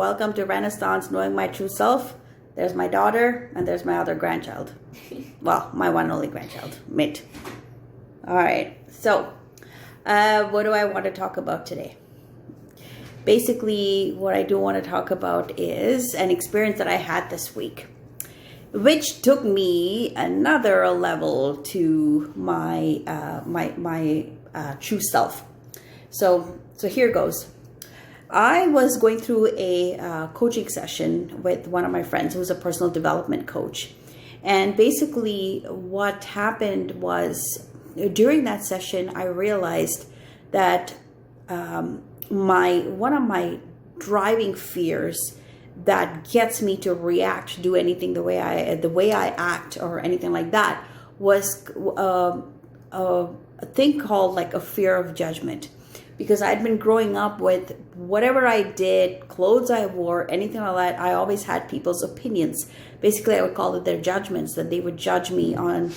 welcome to Renaissance Knowing My True Self. There's my daughter and there's my other grandchild. Well, my one only grandchild, Mitt. All right, so what do I want to talk about today? Basically, what I do want to talk about is an experience that I had this week, which took me another level to my true self. So here goes. I was going through a coaching session with one of my friends who's a personal development coach. And basically what happened was during that session, I realized that one of my driving fears that gets me to react, do anything the way I act or anything like that was a thing called like a fear of judgment. Because I'd been growing up with whatever I did, clothes I wore, anything like that, I always had people's opinions. Basically, I would call it their judgments, that they would judge me on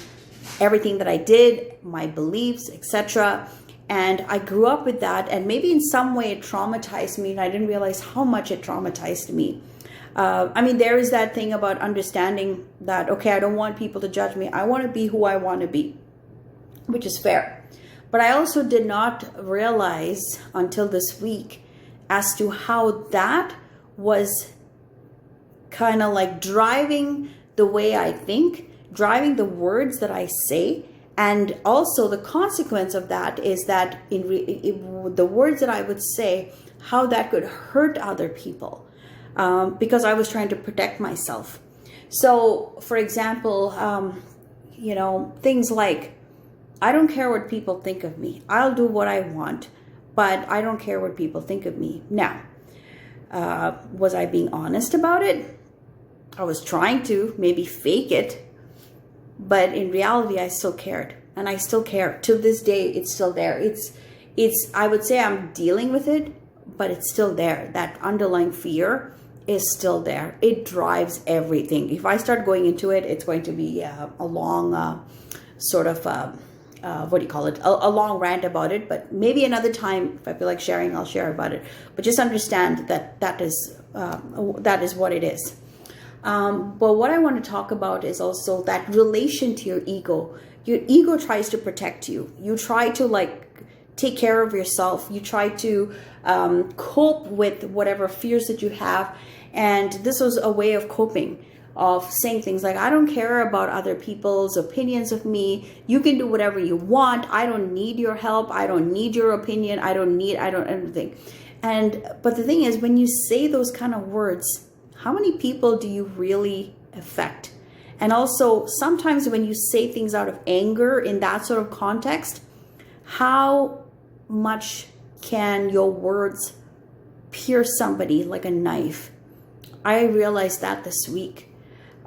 everything that I did, my beliefs, etc. And I grew up with that, and maybe in some way it traumatized me, and I didn't realize how much it traumatized me. There is that thing about understanding that, okay, I don't want people to judge me. I want to be who I want to be, which is fair. But I also did not realize until this week as to how that was kind of like driving the way I think, driving the words that I say. And also the consequence of that is that the words that I would say, how that could hurt other people because I was trying to protect myself. So, for example, things like, I don't care what people think of me. I'll do what I want, but I don't care what people think of me. Now, was I being honest about it? I was trying to maybe fake it, but in reality, I still cared, and I still care. To this day, it's still there. I would say I'm dealing with it, but it's still there. That underlying fear is still there. It drives everything. If I start going into it, it's going to be a long a long rant about it, but maybe another time, if I feel like sharing, I'll share about it. But just understand that is what it is. But what I want to talk about is also that relation to your ego. Your ego tries to protect you. You try to take care of yourself. You try to cope with whatever fears that you have. And this was a way of coping, of saying things like, I don't care about other people's opinions of me. You can do whatever you want. I don't need your help. I don't need your opinion. I don't anything. But the thing is, when you say those kind of words, how many people do you really affect? And also, sometimes when you say things out of anger in that sort of context, how much can your words pierce somebody like a knife? I realized that this week.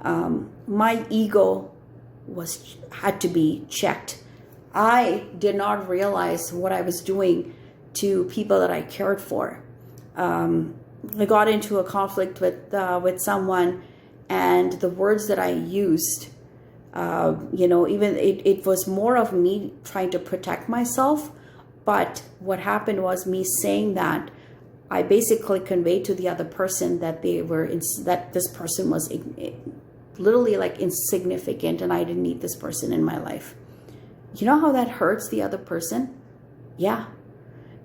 My ego had to be checked. I did not realize what I was doing to people that I cared for. I got into a conflict with someone, and the words that I used, even it was more of me trying to protect myself. But what happened was me saying that I basically conveyed to the other person that this person was literally insignificant, and I didn't need this person in my life. You know how that hurts the other person? Yeah.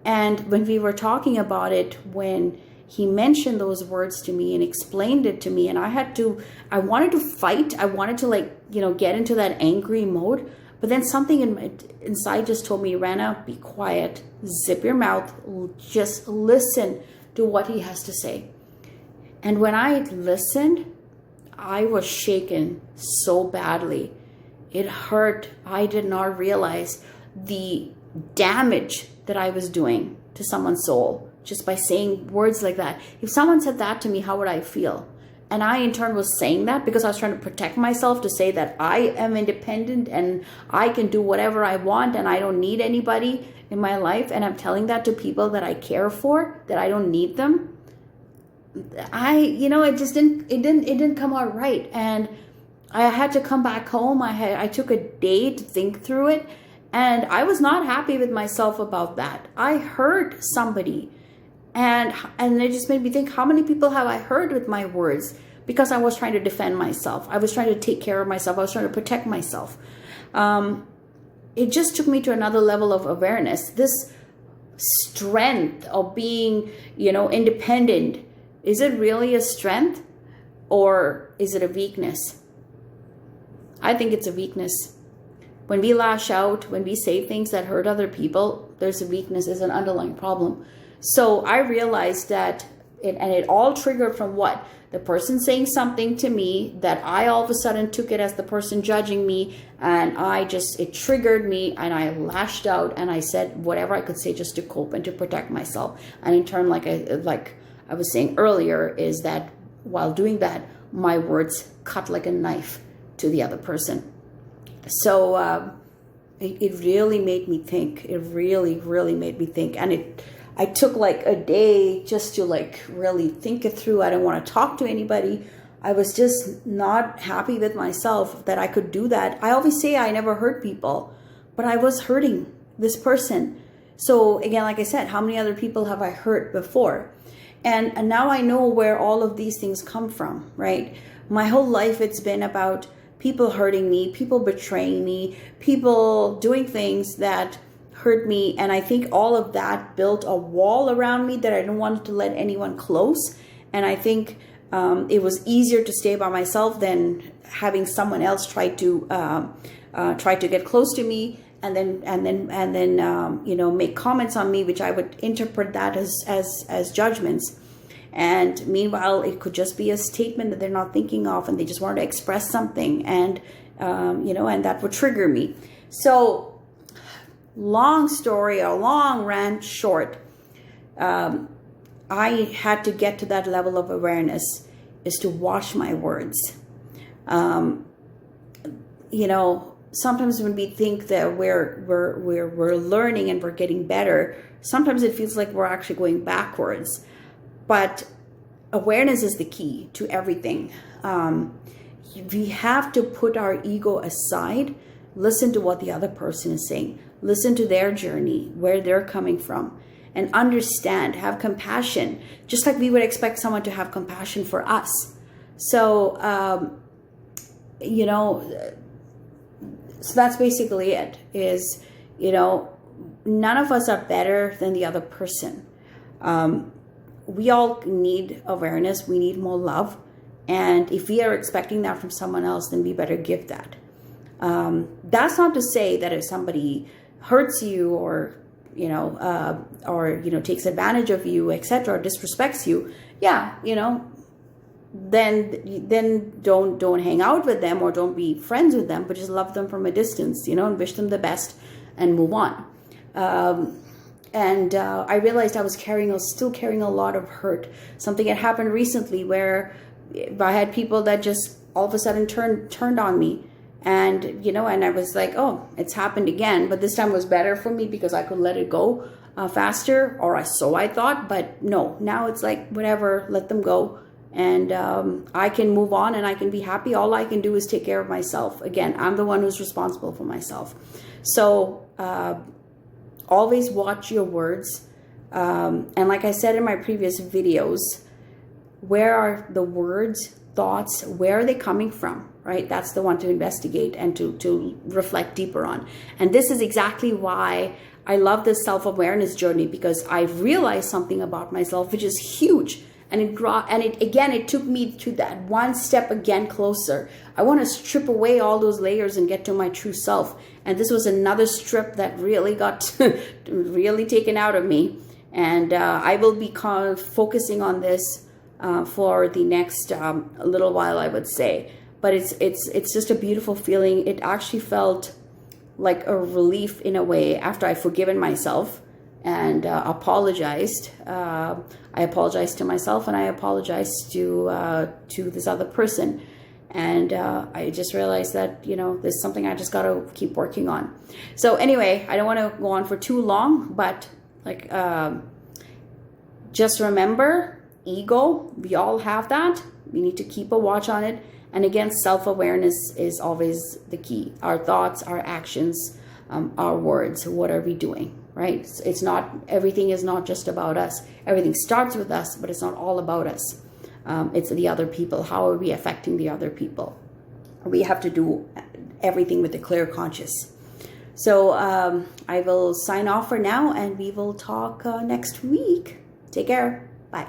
And when we were talking about it, when he mentioned those words to me and explained it to me, and I wanted to fight. I wanted to get into that angry mode. But then something inside just told me, Rana, be quiet, zip your mouth, just listen to what he has to say. And when I listened, I was shaken so badly. It hurt. I did not realize the damage that I was doing to someone's soul just by saying words like that. If someone said that to me, how would I feel? And I in turn was saying that because I was trying to protect myself, to say that I am independent and I can do whatever I want and I don't need anybody in my life. And I'm telling that to people that I care for, that I don't need them. It didn't come out right. And I had to come back home. I took a day to think through it, and I was not happy with myself about that. I hurt somebody, And it just made me think, how many people have I hurt with my words because I was trying to defend myself? I was trying to take care of myself. I was trying to protect myself. It just took me to another level of awareness. This strength of being, independent, is it really a strength or is it a weakness? I think it's a weakness. When we lash out, when we say things that hurt other people, there's a weakness, there's an underlying problem. So I realized that, it all triggered from what? The person saying something to me that I all of a sudden took it as the person judging me, and it triggered me, and I lashed out and I said whatever I could say just to cope and to protect myself. And in turn, like I was saying earlier, is that while doing that, my words cut like a knife to the other person. So it really made me think. It really, really made me think. And I took like a day just to like really think it through. I didn't want to talk to anybody. I was just not happy with myself that I could do that. I always say I never hurt people, but I was hurting this person. So again, like I said, how many other people have I hurt before? And now I know where all of these things come from, right? My whole life, it's been about people hurting me, people betraying me, people doing things that hurt me. And I think all of that built a wall around me that I didn't want to let anyone close. And I think it was easier to stay by myself than having someone else try to get close to me and then make comments on me, which I would interpret that as judgments. And meanwhile, it could just be a statement that they're not thinking of, and they just wanted to express something, and and that would trigger me. So, long story, a long rant short, I had to get to that level of awareness, is to watch my words. Sometimes when we think that we're learning and we're getting better, sometimes it feels like we're actually going backwards. But awareness is the key to everything. We have to put our ego aside, listen to what the other person is saying, listen to their journey, where they're coming from, and understand, have compassion, just like we would expect someone to have compassion for us. So, so that's basically it, is, none of us are better than the other person. We all need awareness. We need more love. And if we are expecting that from someone else, then we better give that. That's not to say that if somebody hurts you or takes advantage of you, etc., or disrespects you, then don't hang out with them or don't be friends with them, but just love them from a distance, and wish them the best and move on. And I realized I was still carrying a lot of hurt. Something had happened recently where I had people that just all of a sudden turned on me. And, and I was like, oh, it's happened again. But this time was better for me because I could let it go faster, or so I thought. But no, now it's like, whatever, let them go. And I can move on and I can be happy. All I can do is take care of myself. Again, I'm the one who's responsible for myself. So always watch your words. And like I said in my previous videos, where are the words, thoughts, where are they coming from, right? That's the one to investigate and to reflect deeper on. And this is exactly why I love this self-awareness journey, because I've realized something about myself, which is huge. And it took me to that one step again closer. I want to strip away all those layers and get to my true self. And this was another strip that really got really taken out of me. And I will be focusing on this for the next little while, I would say. But it's just a beautiful feeling. It actually felt like a relief in a way after I've forgiven myself and apologized. I apologized to myself and I apologized to this other person. And I just realized that, there's something I just got to keep working on. So anyway, I don't want to go on for too long, but just remember, ego, we all have that. We need to keep a watch on it. And again, self-awareness is always the key. Our thoughts, our actions, our words, what are we doing, right? It's not, everything is not just about us. Everything starts with us, but it's not all about us. It's the other people. How are we affecting the other people? We have to do everything with a clear conscience. So I will sign off for now, and we will talk next week. Take care. Bye.